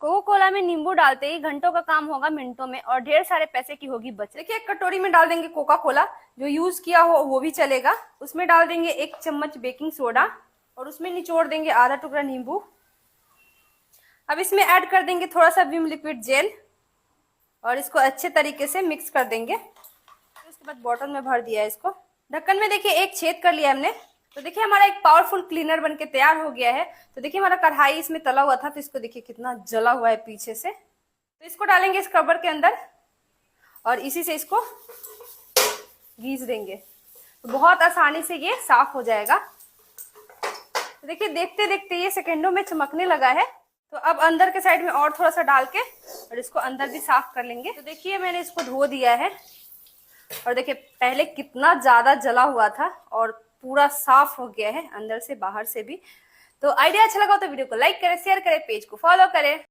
Cocoa Cola में नींबू डालते ही घंटों का काम होगा मिनटों में और ढेर सारे पैसे की होगी बचत। देखिए एक कटोरी में डाल देंगे कोका कोला, जो यूज किया हो वो भी चलेगा। उसमें डाल देंगे 1 चम्मच बेकिंग सोडा और उसमें निचोड़ देंगे आधा टुकड़ा नींबू। अब इसमें ऐड कर देंगे थोड़ा सा विम लिक्विड जेल और इसको अच्छे तरीके से मिक्स कर देंगे। उसके बाद बॉटल में भर दिया है इसको। ढक्कन में देखिए एक छेद कर लिया हमने। तो देखिए हमारा एक पावरफुल क्लीनर बनके तैयार हो गया है। तो देखिए हमारा कढ़ाई इसमें तला हुआ था, तो इसको देखिए कितना जला हुआ है पीछे से। तो इसको डालेंगे इस कवर के अंदर और इसी से इसको घीस देंगे, तो बहुत आसानी से ये साफ हो जाएगा। तो देखिए देखते देखते ये सेकेंडों में चमकने लगा है। तो अब अंदर के साइड में और थोड़ा सा डाल के और इसको अंदर भी साफ कर लेंगे। तो देखिए मैंने इसको धो दिया है और देखिए पहले कितना ज्यादा जला हुआ था और पूरा साफ हो गया है अंदर से बाहर से भी। तो आइडिया अच्छा लगा तो वीडियो को लाइक करें, शेयर करें, पेज को फॉलो करें।